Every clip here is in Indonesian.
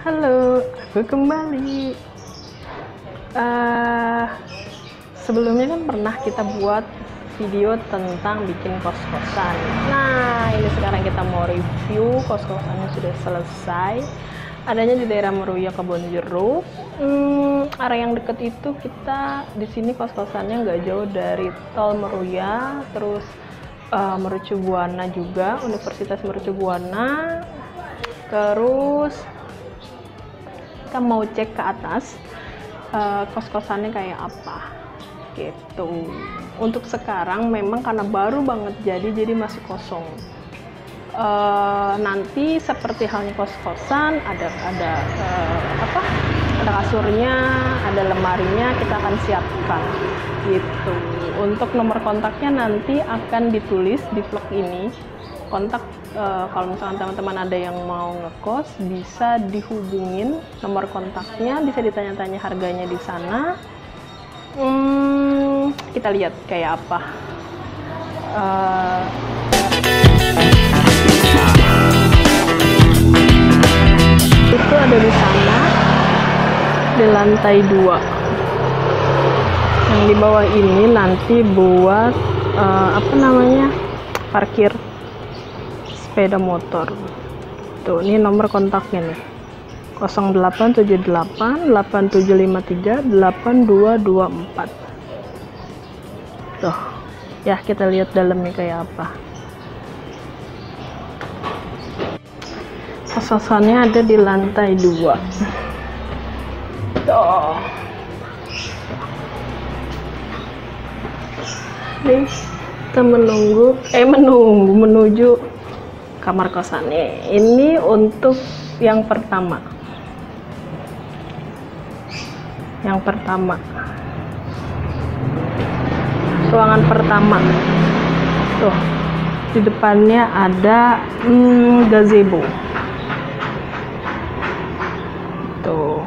Halo, aku kembali. Sebelumnya kan pernah kita buat video tentang bikin kos-kosan. Nah, ini sekarang kita mau review kos-kosannya sudah selesai. Adanya di daerah Meruya, Kebonjeruk. Area yang deket itu kita di sini kos-kosannya nggak jauh dari tol Meruya, terus Mercu Buana juga, Universitas Mercu Buana. Terus kita mau cek ke atas kos-kosannya kayak apa gitu. Untuk sekarang memang karena baru banget jadi masih kosong. Nanti seperti halnya kos-kosan ada kasurnya, ada lemarinya, kita akan siapkan gitu. Untuk nomor kontaknya nanti akan ditulis di vlog ini. Kontak kalau misalkan teman-teman ada yang mau ngekos bisa dihubungin, nomor kontaknya bisa ditanya-tanya harganya di sana. Kita lihat kayak apa. Itu ada di sana di lantai 2. Yang di bawah ini nanti buat parkir sepeda motor. Tuh, ini nomor kontaknya nih. 0878 8753 8224. Tuh. Ya, kita lihat dalamnya kayak apa. Kos-kosannya ada di lantai 2. Tuh. Nih, kita menuju kamar kosannya. Ini untuk yang pertama. Ruangan pertama. Tuh. Di depannya ada gazebo. Tuh.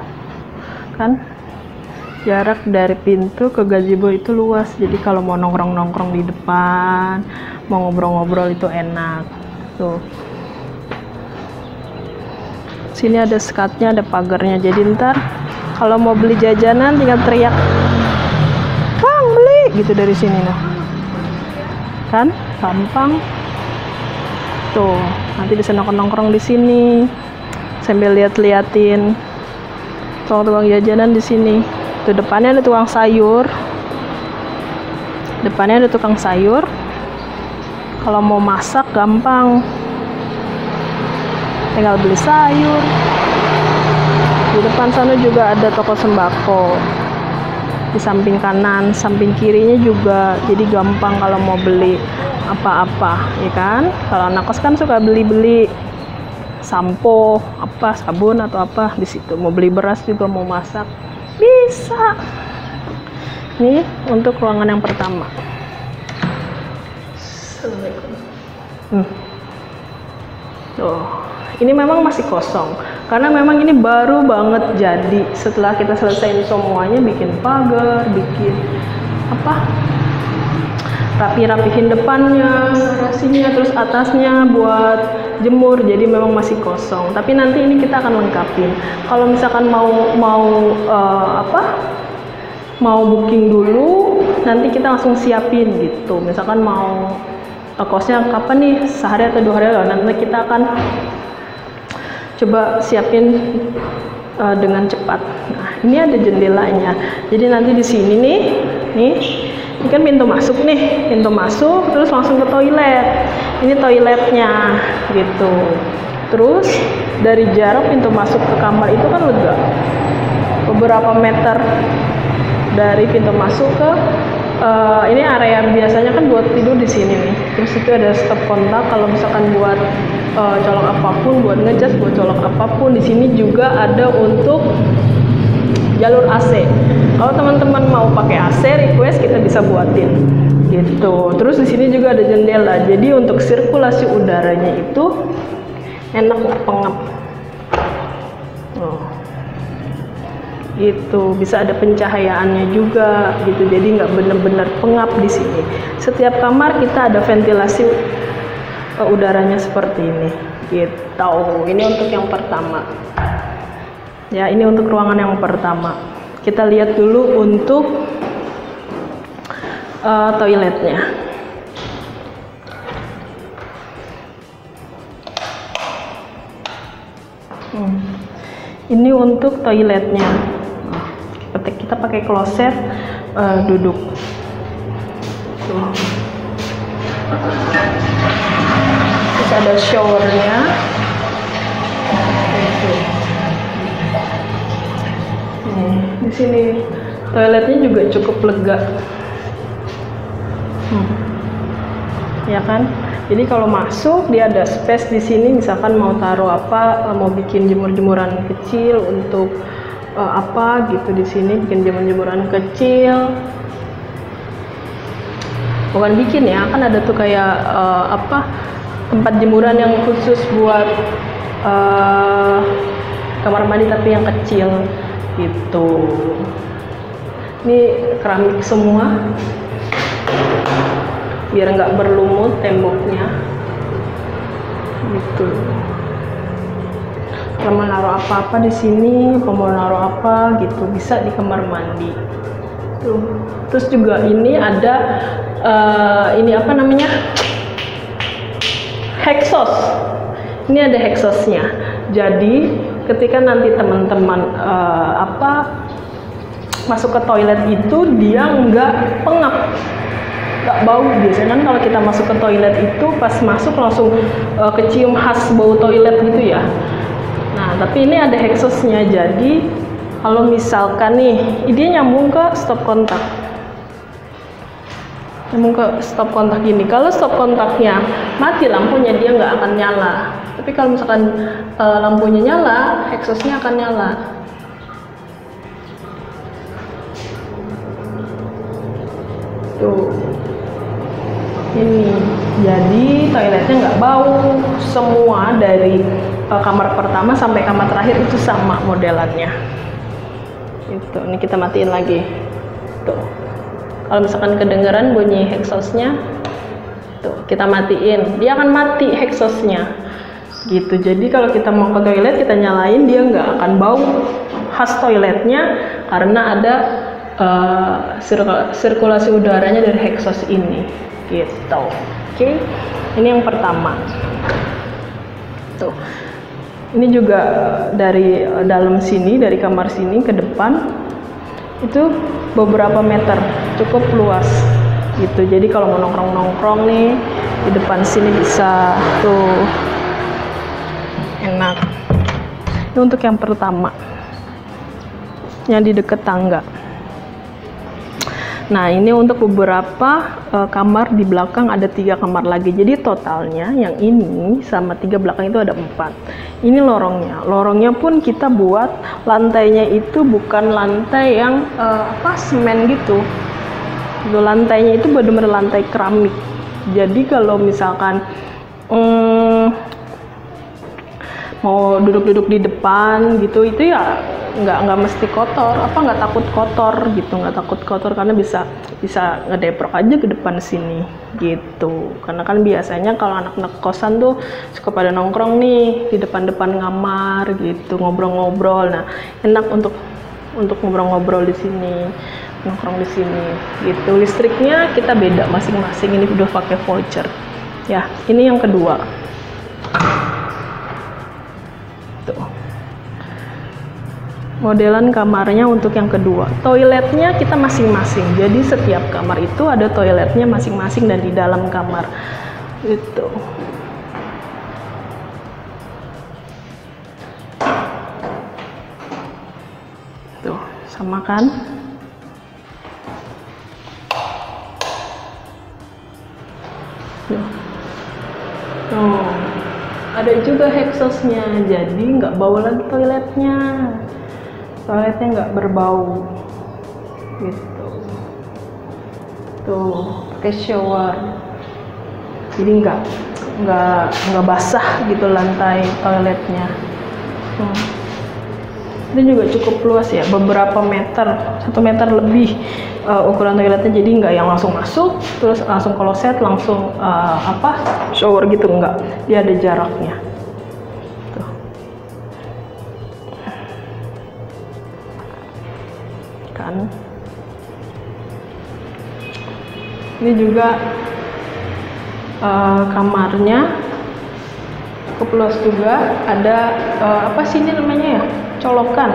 Kan? Jarak dari pintu ke gazebo itu luas. Jadi kalau mau nongkrong-nongkrong di depan, mau ngobrol-ngobrol itu enak. Tuh. Sini ada sekatnya, ada pagarnya. Jadi ntar kalau mau beli jajanan tinggal teriak, "Kang, beli!" gitu dari sini nah. Kan? Gampang. Tuh, nanti bisa nongkrong-nongkrong di sini sambil lihat-liatin tukang-tukang jajanan di sini. Tuh, depannya ada tukang sayur. Kalau mau masak gampang, tinggal beli sayur. Di depan sana juga ada toko sembako. Di samping kanan, samping kirinya juga, jadi gampang kalau mau beli apa-apa, ya kan? Kalau anak kos kan suka beli-beli sampo, sabun atau apa di situ. Mau beli beras juga, mau masak bisa. Ini untuk ruangan yang pertama. Tuh, ini memang masih kosong karena memang ini baru banget jadi. Setelah kita selesaiin semuanya, bikin pagar, bikin rapihin depannya, garasinya, terus atasnya buat jemur. Jadi memang masih kosong. Tapi nanti ini kita akan lengkapin. Kalau misalkan mau booking dulu, nanti kita langsung siapin gitu. Misalkan mau kosnya kapan nih, sehari atau 2 hari lalu, nanti kita akan coba siapin dengan cepat. Nah, ini ada jendelanya. Jadi nanti di sini nih, ini kan pintu masuk, terus langsung ke toilet. Ini toiletnya gitu. Terus dari jarak pintu masuk ke kamar itu kan lega. Beberapa meter dari pintu masuk ke ini area biasanya kan buat tidur di sini nih. Terus itu ada stop kontak kalau misalkan buat colok apapun, buat ngecas, buat colok apapun. Di sini juga ada untuk jalur AC. Kalau teman-teman mau pakai AC, request kita bisa buatin gitu. Terus di sini juga ada jendela. Jadi untuk sirkulasi udaranya itu enak, nggak pengap. Gitu, bisa ada pencahayaannya juga gitu, jadi nggak bener-bener pengap di sini. Setiap kamar kita ada ventilasi udaranya seperti ini gitu. Ini untuk yang pertama. Ya, ini untuk ruangan yang pertama. Kita lihat dulu untuk toiletnya. Ini untuk toiletnya. Kita pakai kloset duduk. Tuh. Terus ada showernya. Di sini toiletnya juga cukup lega. Ya kan? Jadi kalau masuk dia ada space di sini, misalkan mau taruh apa, mau bikin jemur-jemuran kecil untuk apa gitu di sini, bikin jemur-jemuran kecil. Bukan bikin ya, kan ada tuh kayak apa, tempat jemuran yang khusus buat kamar mandi tapi yang kecil gitu. Ini keramik semua biar nggak berlumut temboknya gitu. Kalau mau naruh apa-apa di sini, kalau mau naruh apa gitu bisa di kamar mandi. Tuh. Terus juga ini ada ini apa namanya, exhaust. Ini ada exhaustnya. Jadi ketika nanti teman-teman masuk ke toilet itu dia nggak pengap, nggak bau. Biasanya kan kalau kita masuk ke toilet itu pas masuk langsung kecium khas bau toilet gitu ya. Nah, tapi ini ada exhaustnya, jadi kalau misalkan nih dia nyambung ke stop kontak, gini. Kalau stop kontaknya mati lampunya, dia nggak akan nyala. Tapi kalau misalkan lampunya nyala, exhaustnya akan nyala. Tuh. Ini jadi toiletnya nggak bau, semua dari kamar pertama sampai kamar terakhir itu sama modelannya. Itu, ini kita matiin lagi. Tuh, kalau misalkan kedengeran bunyi exhaustnya, tuh kita matiin, dia akan mati exhaustnya. Gitu. Jadi kalau kita mau ke toilet kita nyalain, dia nggak akan bau khas toiletnya karena ada sirkulasi udaranya dari exhaust ini. Gitu. Oke, ini yang pertama. Tuh, ini juga dari dalam sini, dari kamar sini ke depan itu beberapa meter, cukup luas gitu. Jadi kalau mau nongkrong nih di depan sini bisa tuh, enak. Ini untuk yang pertama, yang di dekat tangga. Nah, ini untuk beberapa kamar di belakang, ada 3 kamar lagi. Jadi totalnya yang ini sama 3 belakang itu ada 4. Ini lorongnya pun kita buat lantainya itu bukan lantai yang semen gitu. Lantainya itu benar-benar lantai keramik. Jadi kalau misalkan mau duduk-duduk di depan gitu, itu ya nggak mesti kotor, nggak takut kotor gitu, karena bisa ngedeprok aja ke depan sini gitu. Karena kan biasanya kalau anak-anak kosan tuh suka pada nongkrong nih di depan-depan kamar gitu, ngobrol-ngobrol. Nah, enak untuk ngobrol-ngobrol di sini, nongkrong di sini gitu. Listriknya kita beda masing-masing, ini udah pakai voucher ya. Ini yang kedua. Tuh. Modelan kamarnya untuk yang kedua. Toiletnya kita masing-masing. Jadi setiap kamar itu ada toiletnya masing-masing dan di dalam kamar. Gitu. Tuh, sama kan? Tuh. Ada juga exhaustnya, jadi nggak bau lagi toiletnya. Toiletnya nggak berbau, gitu. Tuh, pakai shower, jadi nggak basah gitu lantai toiletnya. Ini juga cukup luas ya, beberapa meter, 1 meter lebih ukuran toiletnya. Jadi nggak yang langsung masuk terus langsung kloset langsung shower gitu, nggak, dia ada jaraknya. Tuh. kelihatan. Ini juga kamarnya keplos juga, ada apa sih ini namanya ya, colokan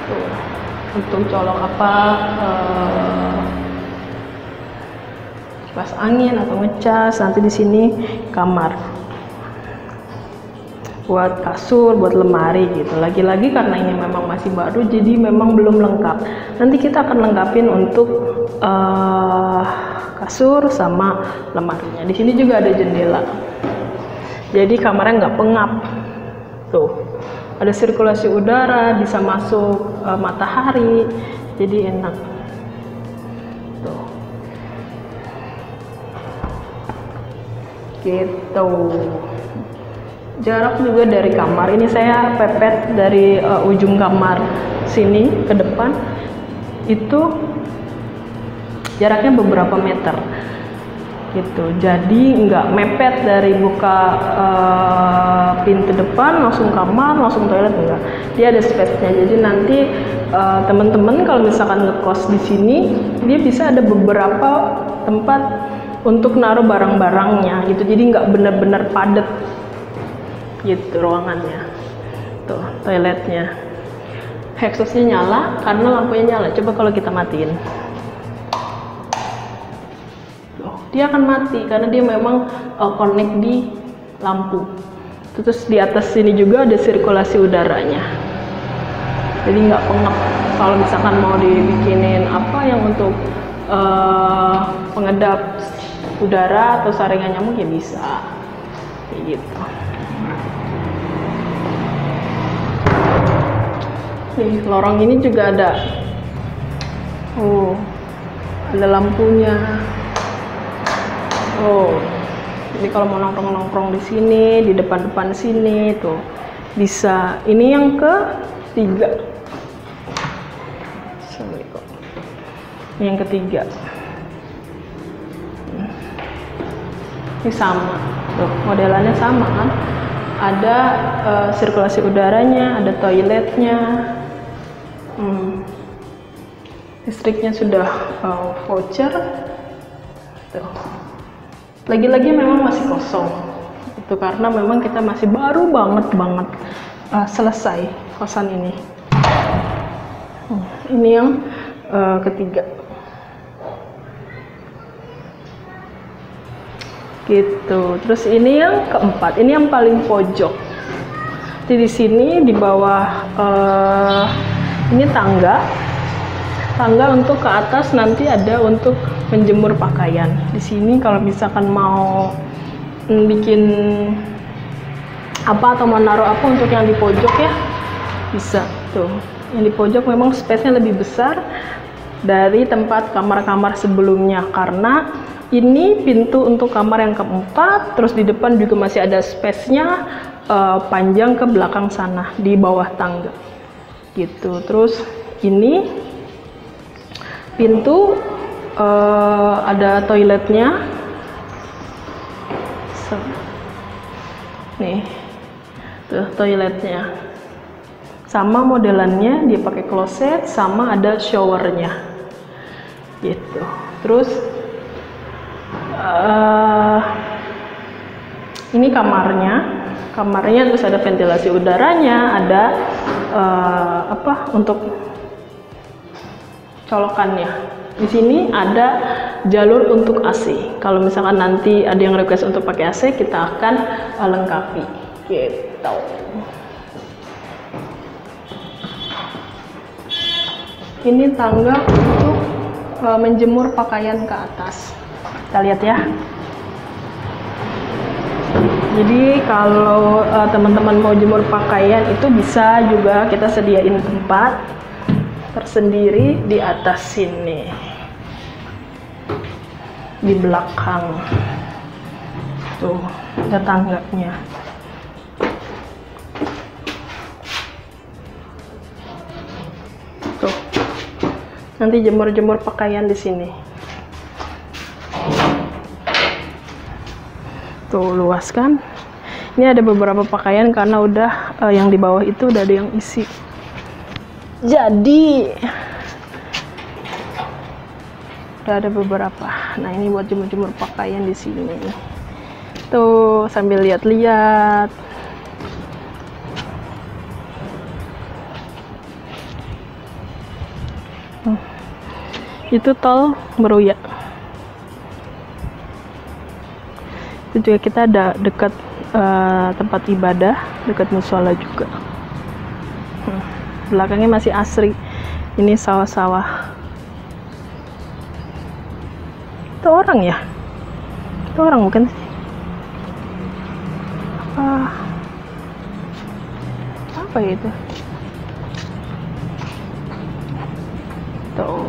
tuh, untuk colok apa, kipas angin atau ngecas. Nanti di sini kamar buat kasur, buat lemari gitu. Lagi-lagi karena ini memang masih baru, jadi memang belum lengkap. Nanti kita akan lengkapin untuk kasur sama lemarinya. Di sini juga ada jendela, jadi kamarnya nggak pengap. Tuh, ada sirkulasi udara, bisa masuk matahari, jadi enak. Tuh, gitu. Jarak juga dari kamar ini saya pepet dari ujung kamar sini ke depan itu jaraknya beberapa meter gitu, jadi nggak mepet dari buka pintu depan langsung kamar langsung toilet, enggak, dia ada space-nya. Jadi nanti teman-teman kalau misalkan ngekos di sini, dia bisa ada beberapa tempat untuk naruh barang-barangnya gitu, jadi nggak benar-benar padat gitu ruangannya. Tuh toiletnya, exhaustnya nyala karena lampunya nyala. Coba kalau kita matiin, dia akan mati karena dia memang connect di lampu. Terus di atas sini juga ada sirkulasi udaranya, jadi nggak pengap. Kalau misalkan mau dibikinin apa yang untuk pengedap udara atau saringan nyamuk ya bisa kayak gitu. Nih, lorong ini juga ada, ada lampunya. Jadi kalau mau nongkrong-nongkrong di sini, di depan-depan sini tuh bisa. Ini yang ketiga. Ini yang ketiga. Ini sama, tuh modelannya sama kan? Ada sirkulasi udaranya, ada toiletnya. Listriknya sudah voucher. Tuh. Lagi-lagi memang masih kosong itu karena memang kita masih baru banget selesai kosan ini. Ini yang ketiga gitu. Terus ini yang keempat, ini yang paling pojok. Jadi di sini di bawah ini tangga untuk ke atas, nanti ada untuk menjemur pakaian. Di sini kalau misalkan mau bikin apa atau mau naruh apa untuk yang di pojok ya bisa. Tuh, yang di pojok memang space-nya lebih besar dari tempat kamar-kamar sebelumnya karena ini pintu untuk kamar yang keempat. Terus di depan juga masih ada space-nya panjang ke belakang sana di bawah tangga gitu. Terus ini pintu ada toiletnya. Nih, tuh toiletnya. Sama modelannya, dia pakai kloset, sama ada showernya. Gitu. Terus ini kamarnya terus ada ventilasi udaranya, ada apa untuk colokannya. Di sini ada jalur untuk AC. Kalau misalkan nanti ada yang request untuk pakai AC, kita akan lengkapi. Gitu. Ini tangga untuk menjemur pakaian ke atas. Kita lihat ya. Jadi kalau teman-teman mau jemur pakaian itu bisa juga kita sediain tempat tersendiri di atas sini, di belakang tuh ada tangganya. Tuh nanti jemur-jemur pakaian di sini. Tuh luas kan? Ini ada beberapa pakaian karena udah yang di bawah itu udah ada yang isi. Jadi ada beberapa. Nah, ini buat jemur-jemur pakaian di sini. Tuh, sambil lihat-lihat. Itu tol Meruya. Itu juga kita ada dekat tempat ibadah, dekat musola juga. Belakangnya masih asri. Ini sawah-sawah. Itu orang ya? Itu orang bukan sih? Apa itu? Tuh.